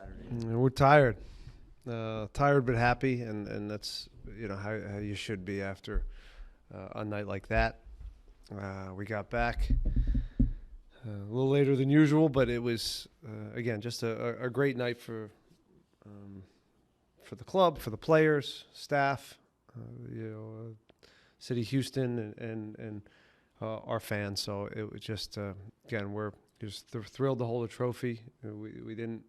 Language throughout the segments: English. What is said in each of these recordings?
Saturday? We're tired. Tired but happy, and that's how you should be after a night like that. We got back a little later than usual, but it was again just a great night for the club, for the players, staff, City Houston, and our fans. So it was just again we're just thrilled to hold a trophy. We didn't.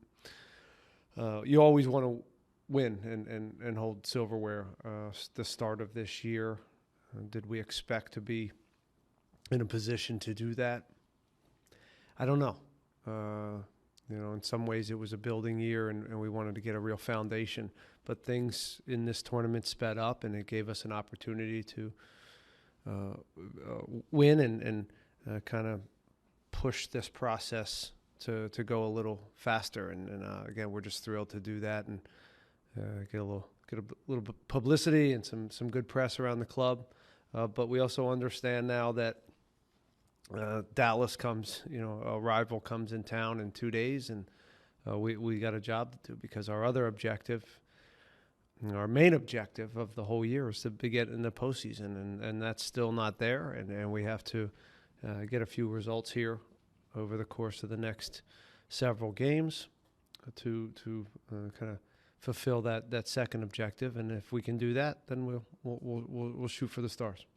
You always want to win and hold silverware. The start of this year, did we expect to be in a position to do that? I don't know. In some ways it was a building year and we wanted to get a real foundation. But things in this tournament sped up and it gave us an opportunity to win and kind of push this process to go a little faster. And again, we're just thrilled to do that and get a little bit of publicity and some good press around the club. But we also understand now that Dallas comes, a rival comes in town in 2 days, and we got a job to do because our other objective, our main objective of the whole year is to get in the postseason, and that's still not there, and we have to get a few results here over the course of the next several games to kind of fulfill that second objective, and if we can do that, then we'll shoot for the stars.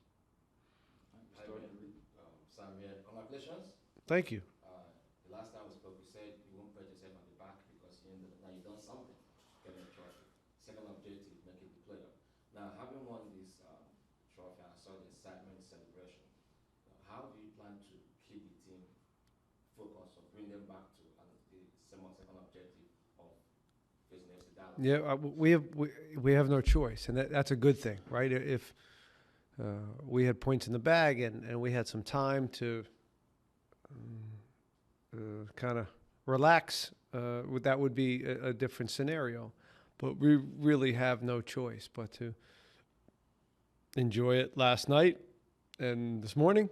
Congratulations. Thank you. The last time we spoke, you said you won't put yourself on the back because now you've done something, getting a trophy. Second objective, making the playoff. Now, having won this trophy, I saw the excitement, celebration. How do you plan to keep the team focused or bring them back to the second objective of facing FC Dallas? Yeah, we have no choice, and that's a good thing, right? If we had points in the bag and we had some time to kind of relax, that would be a different scenario. But we really have no choice but to enjoy it last night and this morning,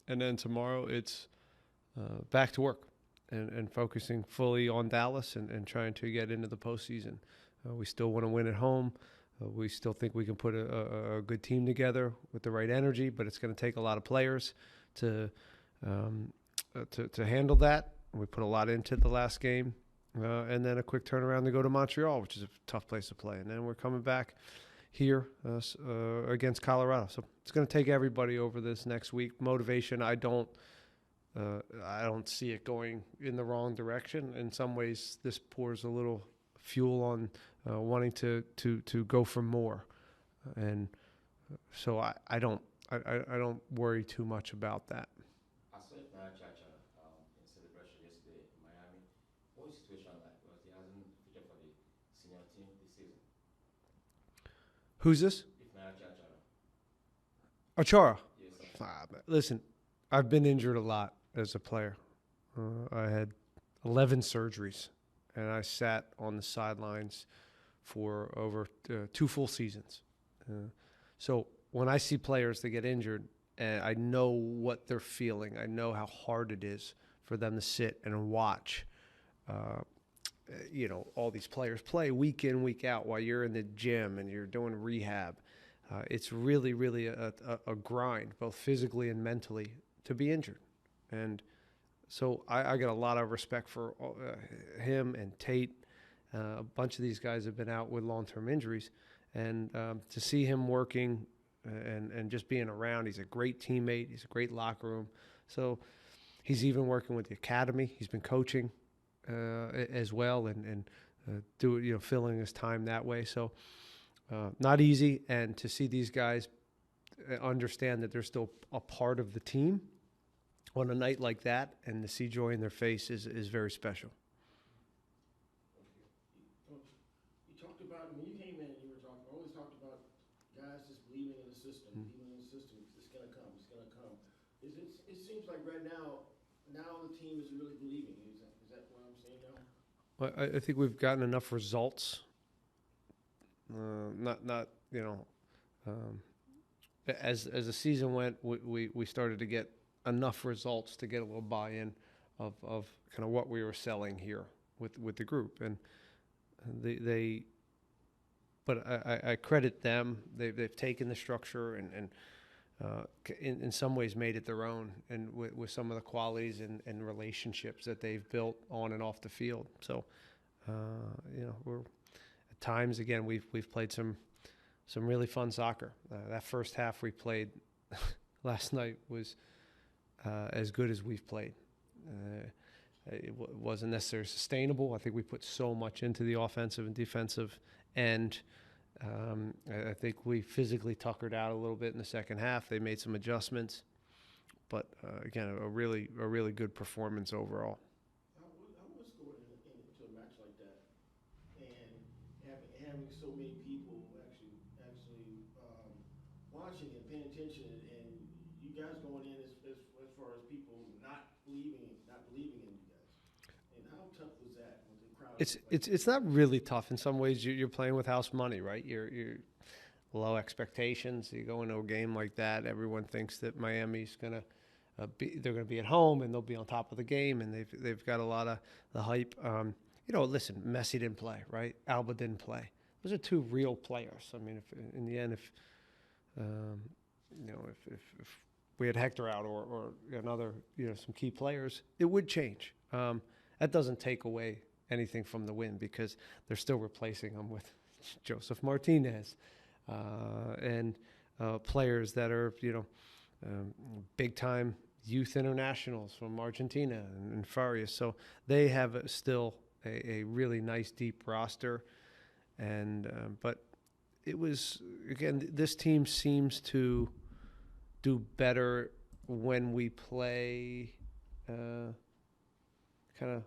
and then tomorrow it's back to work and focusing fully on Dallas and trying to get into the postseason. We still want to win at home. We still think we can put a good team together with the right energy, but it's going to take a lot of players to handle that. We put a lot into the last game, and then a quick turnaround to go to Montreal, which is a tough place to play. And then we're coming back here against Colorado. So it's going to take everybody over this next week. Motivation, I don't see it going in the wrong direction. In some ways, this pours a little fuel on wanting to go for more, and so I don't worry too much about that. I saw Naya Chacha in celebration yesterday in Miami. What is the situation like? Because he hasn't featured for the senior team this season. Who's this? Naya Chacha. Achara. Yes, Listen, I've been injured a lot as a player. I had 11 surgeries, and I sat on the sidelines for over 2 full seasons. So when I see players that get injured, and I know what they're feeling, I know how hard it is for them to sit and watch, all these players play week in, week out while you're in the gym and you're doing rehab. It's really, really a grind, both physically and mentally, to be injured. And so I got a lot of respect for him and Tate. A bunch of these guys have been out with long-term injuries. And to see him working and just being around, he's a great teammate. He's a great locker room. So he's even working with the academy. He's been coaching as well and filling his time that way. So not easy. And to see these guys understand that they're still a part of the team on a night like that, and to see joy in their face is very special. You talked about, when you came in, always talked about guys just believing in the system, it's going to come, It seems like right now the team is really believing. Is that what I'm saying now? Well, I think we've gotten enough results. As the season went, we started to get enough results to get a little buy-in of kind of what we were selling here with the group. And but I credit them. They've taken the structure and in some ways made it their own, and with some of the qualities and relationships that they've built on and off the field. So, we're at times, again, we've played some really fun soccer. That first half we played last night was as good as we've played. It wasn't necessarily sustainable. I think we put so much into the offensive and defensive end. I think we physically tuckered out a little bit in the second half. They made some adjustments, but again, a really good performance overall. How was going into a match like that, and having so many people actually watching and paying attention, and you guys going in as far as people not believing in you guys, and how tough was that with the crowd? It's not really tough. In some ways, you're playing with house money, right? You're low expectations. You go into a game like that, everyone thinks that Miami's they're going to be at home and they'll be on top of the game, and they've got a lot of the hype. Listen, Messi didn't play, right? Alba didn't play. Those are two real players. I mean, if in the end, if we had Hector out or another, some key players, it would change. That doesn't take away anything from the win, because they're still replacing them with Joseph Martinez and players that are, big-time youth internationals from Argentina and Farias. So they have still a really nice, deep roster. And but it was, again, this team seems to do better when we play kind of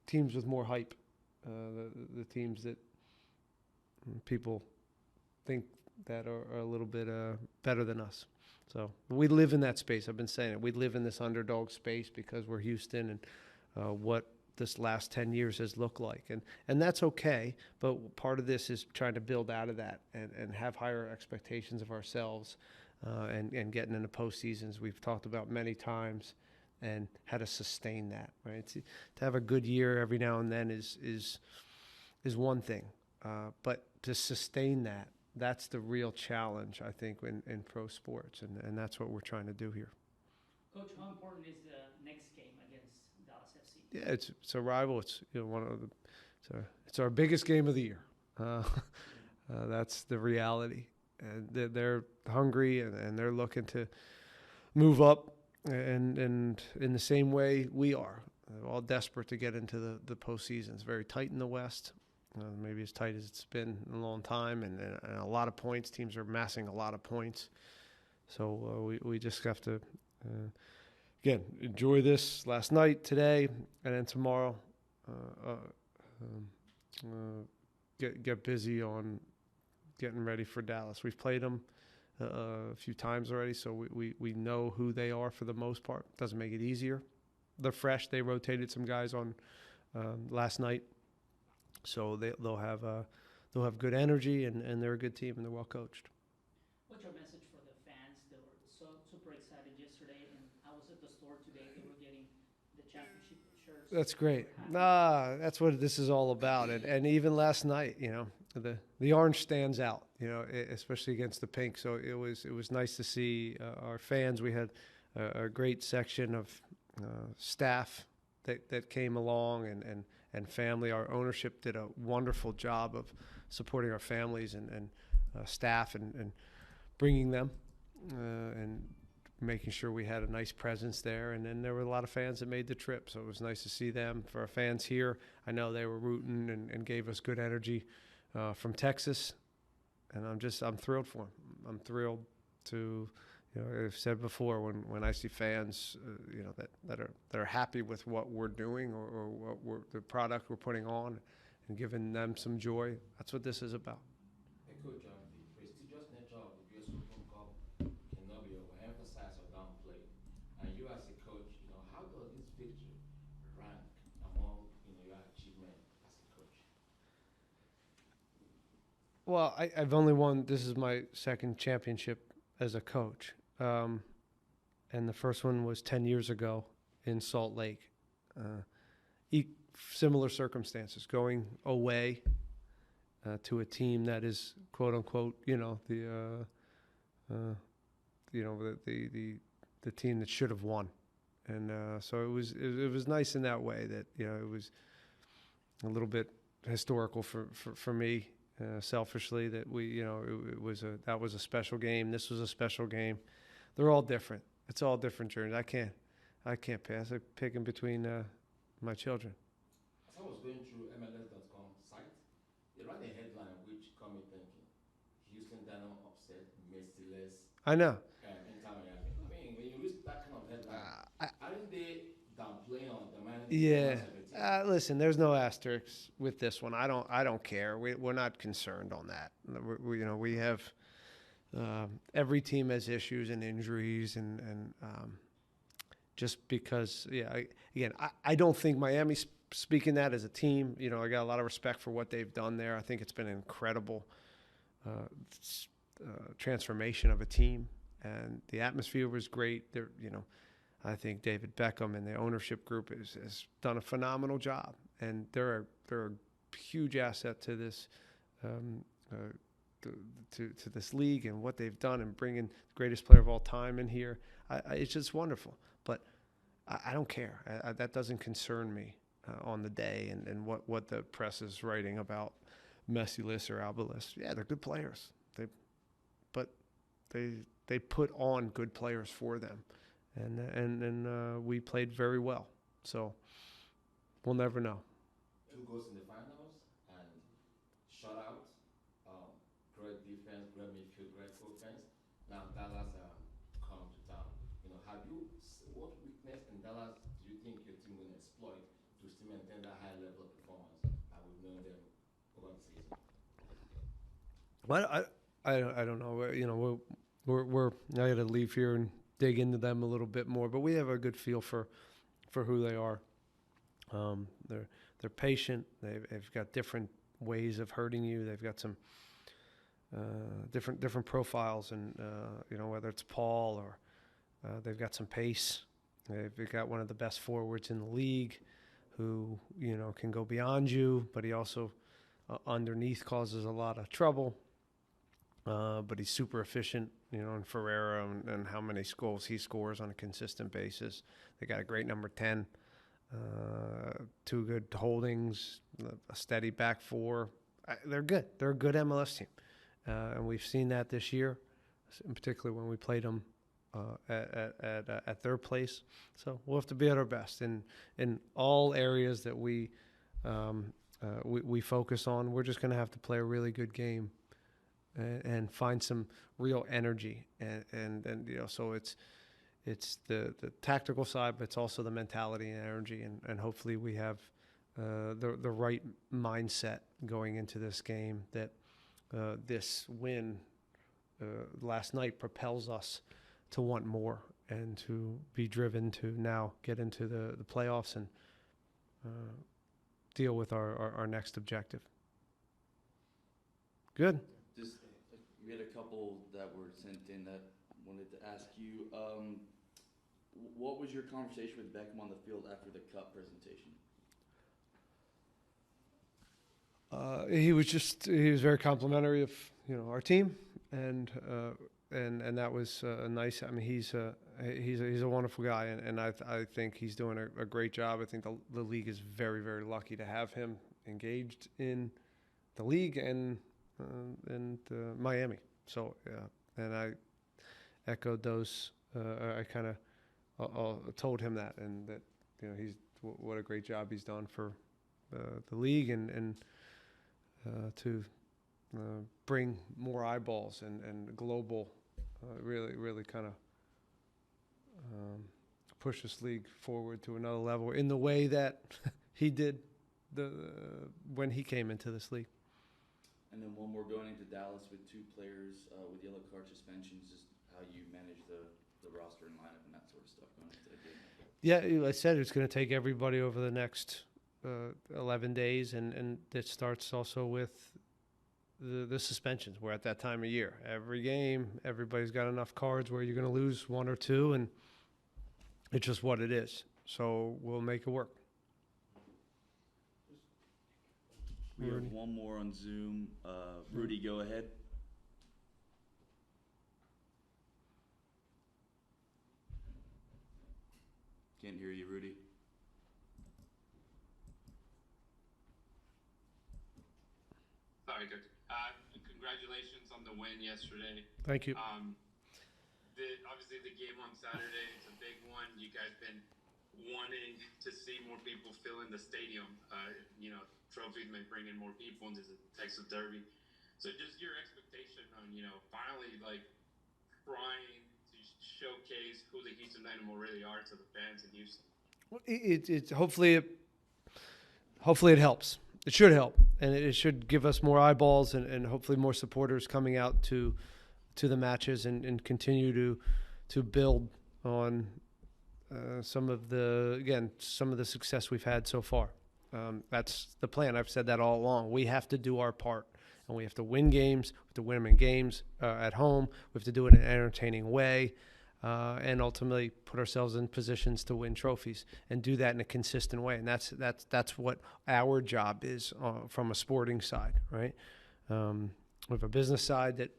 teams with more hype, the teams that people think that are a little bit better than us. So we live in that space. I've been saying it. We live in this underdog space because we're Houston, and what this last 10 years has looked like. And that's okay, but part of this is trying to build out of that and have higher expectations of ourselves and getting into postseasons. We've talked about many times, and how to sustain that, right? To have a good year every now and then is one thing, but to sustain that, that's the real challenge, I think, in pro sports, and that's what we're trying to do here. Coach, how important is the next game against Dallas FC? Yeah, it's a rival. It's it's our biggest game of the year. That's the reality, and they're hungry and they're looking to move up. And in the same way we are, all desperate to get into the postseason. It's very tight in the West, maybe as tight as it's been in a long time, and a lot of points. Teams are amassing a lot of points. So we just have to, again, enjoy this last night, today, and then tomorrow get busy on getting ready for Dallas. We've played them a few times already, so we know who they are for the most part. Doesn't make it easier. They're fresh. They rotated some guys on last night, so they'll have good energy, and they're a good team, and they're well coached. What's your message for the fans? They were so super excited yesterday, and I was at the store today. They were getting the championship shirts. That's great. That's what this is all about. And even last night, the orange stands out, especially against the pink. So it was nice to see our fans. We had a great section of staff that came along and family. Our ownership did a wonderful job of supporting our families and staff and bringing them and making sure we had a nice presence there. And then there were a lot of fans that made the trip, so it was nice to see them. For our fans here, I know they were rooting and gave us good energy from Texas, and I'm thrilled for them. I'm thrilled to, I've said before, when I see fans, that are happy with what we're doing or what the product we're putting on, and giving them some joy. That's what this is about. Hey, Coach, the prestigious nature of the US Open Cup cannot be overemphasized or downplayed. And you, as a coach, how does this victory rank among your achievement as a coach? Well, I've only won. This is my second championship as a coach, and the first one was 10 years ago in Salt Lake. Similar circumstances, going away to a team that is quote unquote, the team that should have won. And so it was nice in that way that it was a little bit historical for me, selfishly, that that was a special game. This was a special game. They're all different. It's all different journeys. I can't pass. I'm picking between my children. As I was going through MLS.com site, they ran a headline which got me thinking: Houston Dynamo upset, Messi-less, I know. Inter Miami. I mean, when you read that kind of headline, aren't they downplaying on the man? Yeah. Listen, there's no asterisks with this one. I don't care. We're not concerned on that. We have every team has issues and injuries, and just because, I don't think Miami's speaking that as a team. I got a lot of respect for what they've done there. I think it's been an incredible transformation of a team, and the atmosphere was great. I think David Beckham and the ownership group has done a phenomenal job, and they're a huge asset to this to this league and what they've done and bringing the greatest player of all time in here. It's just wonderful, but I don't care. That doesn't concern me on the day and what the press is writing about Messi-less or Alba-less. Yeah, they're good players. They put on good players for them. And we played very well. So we'll never know. 2 goals in the finals and shutout. Great defense, great midfield, great offense. Now Dallas come to town. What weakness in Dallas do you think your team will exploit to still maintain that high level of performance that we've known them over the season? Well, I don't know. I got to leave here and dig into them a little bit more, but we have a good feel for who they are. They're patient. They've got different ways of hurting you. They've got some different profiles, and whether it's Paul or they've got some pace. They've got one of the best forwards in the league, who can go beyond you, but he also underneath causes a lot of trouble. But he's super efficient, in Ferreira and how many goals he scores on a consistent basis. They got a great number 10, 2 good holdings, a steady back 4. They're good. They're a good MLS team. And we've seen that this year, in particular when we played them at their place. So we'll have to be at our best in all areas that we focus on. We're just going to have to play a really good game and find some real energy, and so it's the tactical side, but it's also the mentality and energy, and hopefully we have the right mindset going into this game, that this win last night propels us to want more and to be driven to now get into the playoffs and deal with our next objective. Good. We had a couple that were sent in that wanted to ask you, what was your conversation with Beckham on the field after the cup presentation? He was very complimentary of our team, and that was nice. I mean, he's a wonderful guy, and I think he's doing a great job. I think the league is very, very lucky to have him engaged in the league and Miami. So and I echoed those. I kind of told him that, and that he's what a great job he's done for the league and to bring more eyeballs and global, really kind of push this league forward to another level in the way that he did when he came into this league. And then one more, going into Dallas with 2 players with yellow card suspensions, just how you manage the roster and lineup and that sort of stuff going into the game. Yeah, I said it's going to take everybody over the next 11 days, and it starts also with the suspensions. We're at that time of year. Every game, everybody's got enough cards where you're going to lose 1 or 2, and it's just what it is. So we'll make it work. We have Rudy. one more on Zoom. Rudy, go ahead. Can't hear you, Rudy. Sorry, Coach. Congratulations on the win yesterday. Thank you. Obviously, the game on Saturday, it's a big one. You guys been wanting to see more people fill in the stadium. Trophies may bring in more people into the Texas Derby. So just your expectation on, finally, trying to showcase who the Houston Dynamo really are to the fans in Houston. Hopefully it helps. It should help, and it should give us more eyeballs and hopefully more supporters coming out to the matches and continue to build on some of the success we've had so far. That's the plan. I've said that all along. We have to do our part, and we have to win games. We have to win them in games at home. We have to do it in an entertaining way, and ultimately put ourselves in positions to win trophies and do that in a consistent way. And that's what our job is from a sporting side, right? We have a business side that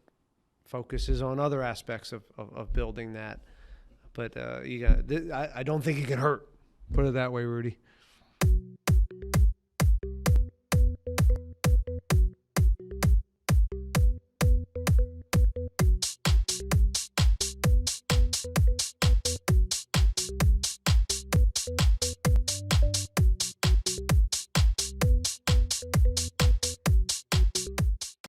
focuses on other aspects of building that. But I don't think it can hurt. Put it that way, Rudy.